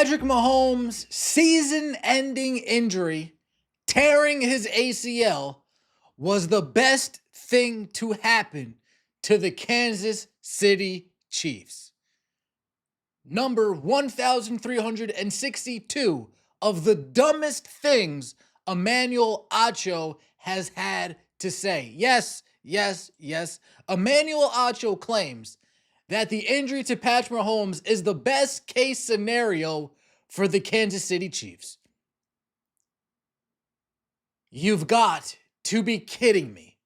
Patrick Mahomes' season-ending injury, tearing his ACL, was the best thing to happen to the Kansas City Chiefs. Number 1,362 of the dumbest things Emmanuel Acho has had to say. Yes. Emmanuel Acho claims that the injury to Patrick Mahomes is the best case scenario for the Kansas City Chiefs. You've got to be kidding me.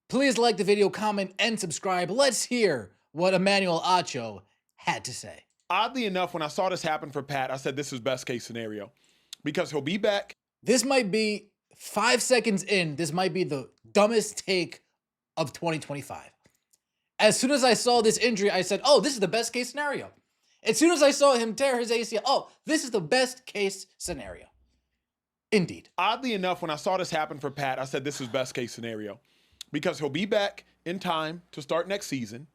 Please like the video, comment, and subscribe. Let's hear what Emmanuel Acho had to say. Oddly enough, when I saw this happen for Pat, I said this is best case scenario because he'll be back. This might be 5 seconds in. This might be the dumbest take of 2025. As soon as I saw this injury, I said, oh, this is the best case scenario. As soon as I saw him tear his ACL, oh, this is the best case scenario. Indeed. Oddly enough, when I saw this happen for Pat, I said this is best case scenario because he'll be back in time to start next season.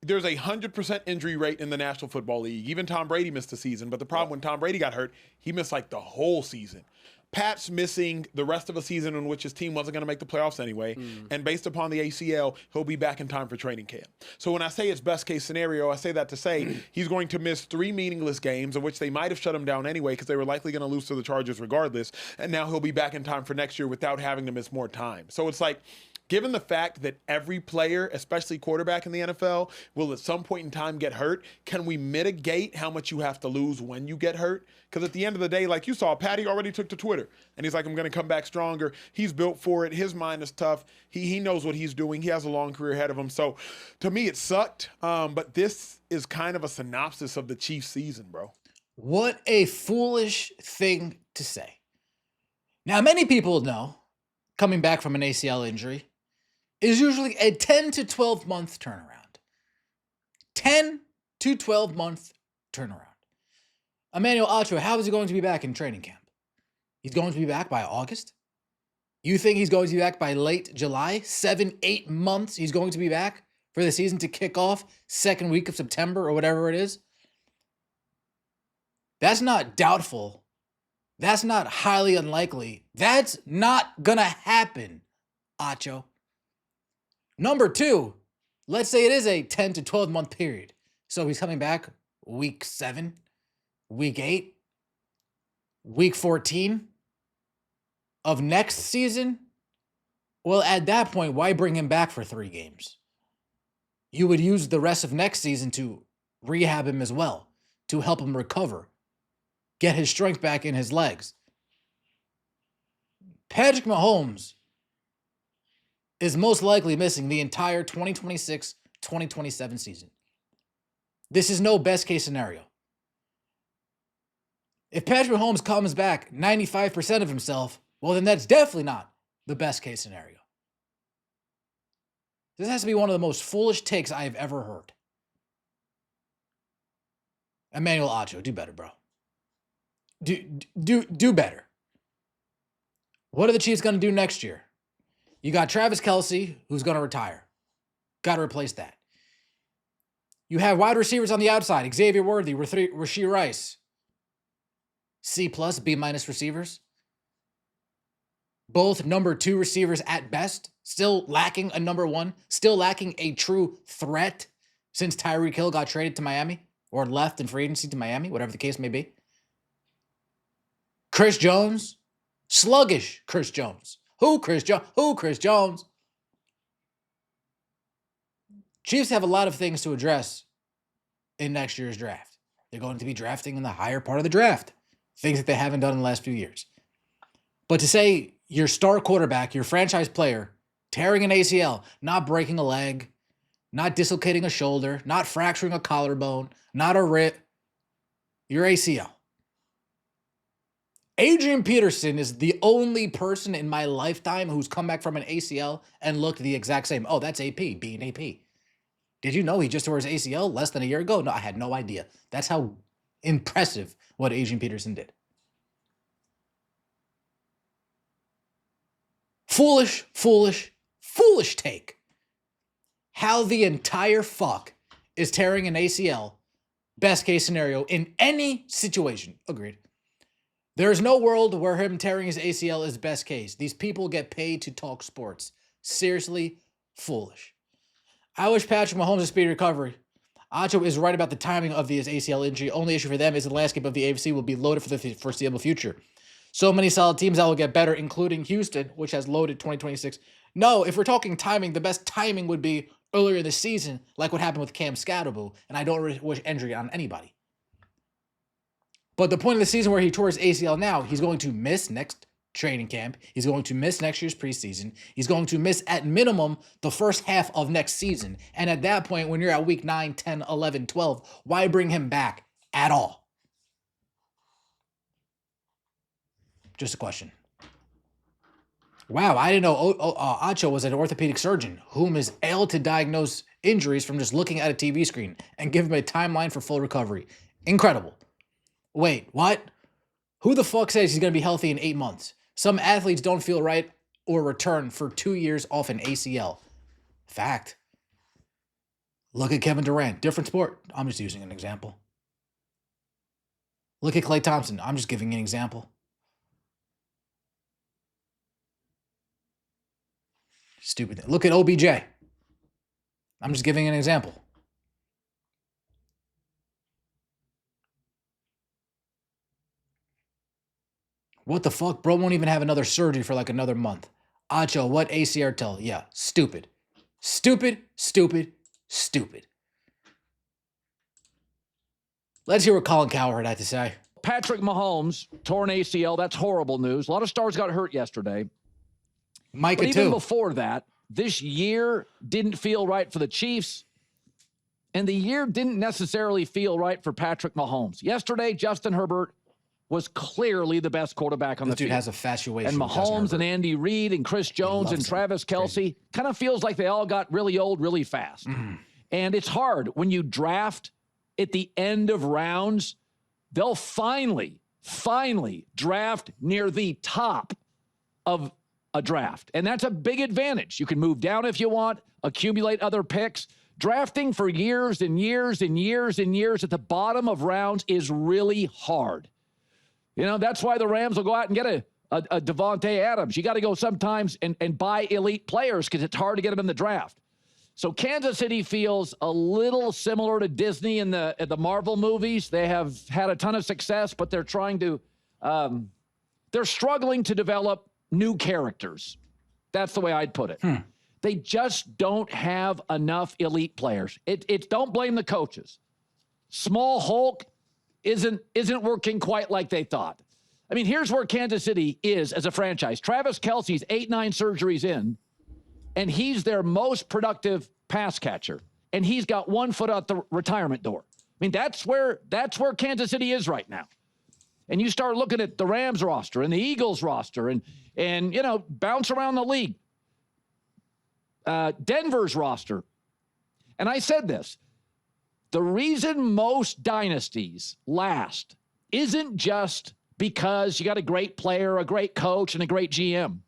There's a 100% injury rate in the National Football League. Even Tom Brady missed a season, but the problem when Tom Brady got hurt, he missed like the whole season. Pat's missing the rest of a season in which his team wasn't going to make the playoffs anyway. And based upon the ACL, he'll be back in time for training camp. So when I say it's best case scenario, I say that to say he's going to miss 3 meaningless games, of which they might have shut him down anyway because they were likely going to lose to the Chargers regardless. And now he'll be back in time for next year without having to miss more time. So it's like, given the fact that every player, especially quarterback in the NFL, will at some point in time get hurt, can we mitigate how much you have to lose when you get hurt? Because at the end of the day, like you saw, Patty already took to Twitter, and he's like, I'm going to come back stronger. He's built for it. His mind is tough. He knows what he's doing. He has a long career ahead of him. So to me, it sucked, but this is kind of a synopsis of the Chiefs season, bro. What a foolish thing to say. Now, many people know, coming back from an ACL injury, is usually a 10 to 12 month turnaround. 10 to 12 month turnaround. Emmanuel Acho, how is he going to be back in training camp? He's going to be back by August? You think he's going to be back by late July? 7-8 months he's going to be back for the season to kick off second week of September or whatever it is? That's not doubtful. That's not highly unlikely. That's not gonna happen, Acho. Number 2, let's say it is a 10 to 12 month period. So he's coming back week 7, week 8, week 14 of next season. Well, at that point, why bring him back for 3 games? You would use the rest of next season to rehab him as well, to help him recover, get his strength back in his legs. Patrick Mahomes is most likely missing the entire 2026-2027 season. This is no best case scenario. If Patrick Mahomes comes back 95% of himself, well, then that's definitely not the best case scenario. This has to be one of the most foolish takes I have ever heard. Emmanuel Acho, do better, bro. Do better. What are the Chiefs going to do next year? You got Travis Kelce, who's going to retire. Got to replace that. You have wide receivers on the outside, Xavier Worthy, Rashee Rice. C+, B- receivers. Both number 2 receivers at best. Still lacking a number 1. Still lacking a true threat since Tyreek Hill got traded to Miami or left in free agency to Miami, whatever the case may be. Chris Jones. Sluggish Chris Jones. Who Chris Jones? Chiefs have a lot of things to address in next year's draft. They're going to be drafting in the higher part of the draft. Things that they haven't done in the last few years. But to say your star quarterback, your franchise player, tearing an ACL, not breaking a leg, not dislocating a shoulder, not fracturing a collarbone, not a rib, your ACL. Adrian Peterson is the only person in my lifetime who's come back from an ACL and looked the exact same. Oh, that's AP, being AP. Did you know he just tore his ACL less than a year ago? No, I had no idea. That's how impressive what Adrian Peterson did. Foolish take. How the entire fuck is tearing an ACL best case scenario in any situation. Agreed. There is no world where him tearing his ACL is best case. These people get paid to talk sports. Seriously, foolish. I wish Patrick Mahomes a speedy recovery. Acho is right about the timing of his ACL injury. Only issue for them is the landscape of the AFC will be loaded for the foreseeable future. So many solid teams that will get better, including Houston, which has loaded 2026. No, if we're talking timing, the best timing would be earlier this season, like what happened with Cam Scatterbo, and I don't wish injury on anybody. But the point of the season where he tore his ACL now, he's going to miss next training camp. He's going to miss next year's preseason. He's going to miss at minimum the first half of next season. And at that point, when you're at week 9, 10, 11, 12, why bring him back at all? Just a question. Wow, I didn't know Acho was an orthopedic surgeon whom is able to diagnose injuries from just looking at a TV screen and give him a timeline for full recovery. Incredible. Wait, what? Who the fuck says he's going to be healthy in 8 months? Some athletes don't feel right or return for 2 years off an ACL. Fact. Look at Kevin Durant. Different sport. I'm just using an example. Look at Klay Thompson. I'm just giving an example. Stupid. Look at OBJ. I'm just giving an example. What the fuck? Bro won't even have another surgery for like another month. Acho, what ACL tell? Yeah, stupid. Stupid, stupid, stupid. Let's hear what Colin Cowherd had to say. Patrick Mahomes, torn ACL. That's horrible news. A lot of stars got hurt yesterday. Micah, but even too. before that, this year didn't feel right for the Chiefs. And the year didn't necessarily feel right for Patrick Mahomes. Yesterday, Justin Herbert was clearly the best quarterback on the field. This dude has infatuation. And Mahomes and Andy Reid and Chris Jones and Travis Kelce kind of feels like they all got really old really fast. And it's hard when you draft at the end of rounds. They'll finally draft near the top of a draft. And that's a big advantage. You can move down if you want, accumulate other picks. Drafting for years and years and years and years at the bottom of rounds is really hard. You know, that's why the Rams will go out and get a Devontae Adams. You got to go sometimes and buy elite players because it's hard to get them in the draft. So Kansas City feels a little similar to Disney in the Marvel movies. They have had a ton of success, but they're trying to they're struggling to develop new characters. That's the way I'd put it. They just don't have enough elite players. It's don't blame the coaches. Small Hulk isn't working quite like they thought. I mean, here's where Kansas City is as a franchise. Travis Kelce's 8-9 surgeries in, and he's their most productive pass catcher. And he's got 1 foot out the retirement door. I mean, that's where Kansas City is right now. And you start looking at the Rams roster and the Eagles roster and you know, bounce around the league. Denver's roster. And I said this. The reason most dynasties last isn't just because you got a great player, a great coach, and a great GM.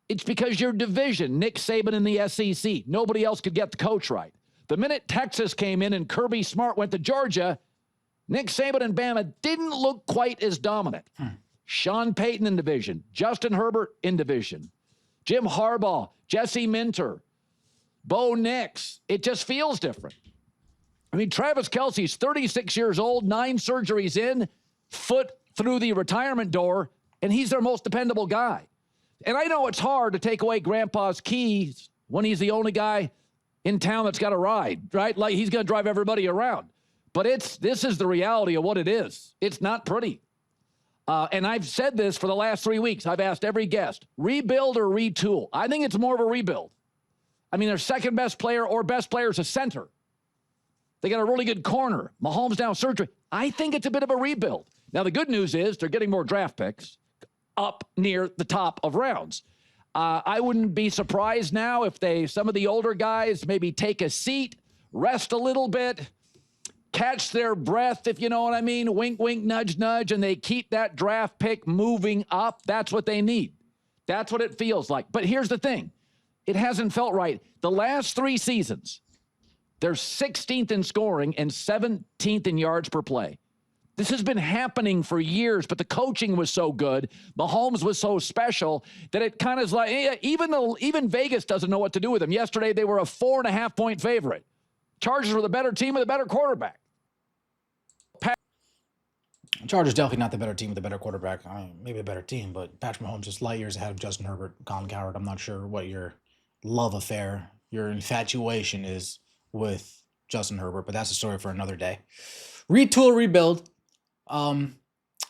It's because your division, Nick Saban in the SEC, nobody else could get the coach right. The minute Texas came in and Kirby Smart went to Georgia, Nick Saban and Bama didn't look quite as dominant. Sean Payton in division, Justin Herbert in division, Jim Harbaugh, Jesse Minter, Bo Nix. It just feels different. I mean, Travis Kelce's 36 years old, 9 surgeries in, foot through the retirement door, and he's their most dependable guy. And I know it's hard to take away Grandpa's keys when he's the only guy in town that's got a ride, right? Like he's going to drive everybody around. But this is the reality of what it is. It's not pretty. And I've said this for the last 3 weeks. I've asked every guest, rebuild or retool? I think it's more of a rebuild. I mean, their second best player or best player is a center. They got a really good corner. Mahomes down surgery. I think it's a bit of a rebuild. Now, the good news is they're getting more draft picks up near the top of rounds. I wouldn't be surprised now if some of the older guys maybe take a seat, rest a little bit, catch their breath, if you know what I mean, wink, wink, nudge, nudge, and they keep that draft pick moving up. That's what they need. That's what it feels like. But here's the thing. It hasn't felt right. The last 3 seasons, They're 16th in scoring and 17th in yards per play. This has been happening for years, but the coaching was so good. Mahomes was so special that it kind of is like, even Vegas doesn't know what to do with him. Yesterday, they were a 4.5-point favorite. Chargers were the better team with a better quarterback. Chargers definitely not the better team with a better quarterback. I mean, maybe a better team, but Patrick Mahomes is light years ahead of Justin Herbert, Colin Cowherd. I'm not sure what your love affair, your infatuation is with Justin Herbert, but that's a story for another day. Retool, rebuild.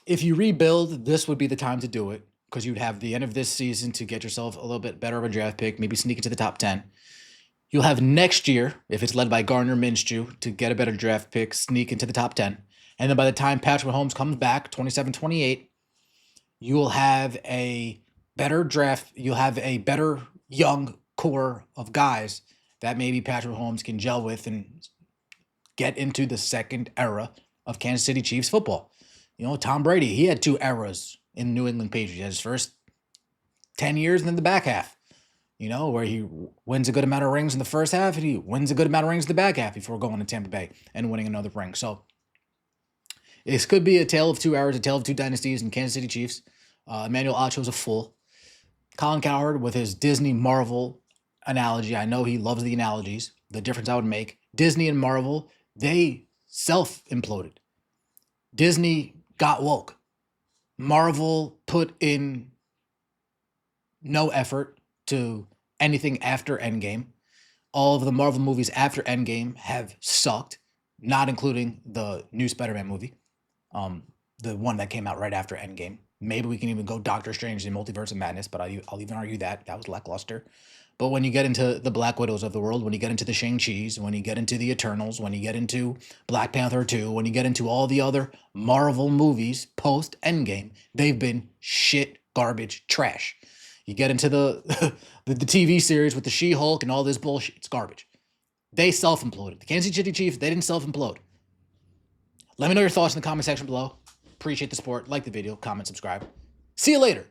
If you rebuild, this would be the time to do it because you'd have the end of this season to get yourself a little bit better of a draft pick, maybe sneak into the top 10. You'll have next year, if it's led by Gardner Minshew, to get a better draft pick, sneak into the top 10. And then by the time Patrick Mahomes comes back, 27-28, you will have a better draft. You'll have a better young core of guys that maybe Patrick Mahomes can gel with and get into the second era of Kansas City Chiefs football. You know, Tom Brady, he had 2 eras in New England Patriots. He had his first 10 years and then the back half, you know, where he wins a good amount of rings in the first half and he wins a good amount of rings in the back half before going to Tampa Bay and winning another ring. So this could be a tale of 2 eras, a tale of 2 dynasties in Kansas City Chiefs. Emmanuel Acho is a fool. Colin Cowherd with his Disney Marvel analogy. I know he loves the analogies. The difference I would make, Disney and Marvel, they self-imploded. Disney got woke. Marvel put in no effort to anything after Endgame. All of the Marvel movies after Endgame have sucked, not including the new Spider-Man movie, the one that came out right after Endgame. Maybe we can even go Doctor Strange in Multiverse of Madness, but I'll even argue that was lackluster. But when you get into the Black Widows of the world, when you get into the Shang-Chi's, when you get into the Eternals, when you get into Black Panther 2, when you get into all the other Marvel movies post-Endgame, they've been shit, garbage, trash. You get into the TV series with the She-Hulk and all this bullshit, it's garbage. They self-imploded. The Kansas City Chiefs, they didn't self-implode. Let me know your thoughts in the comment section below. Appreciate the support. Like the video, comment, subscribe. See you later.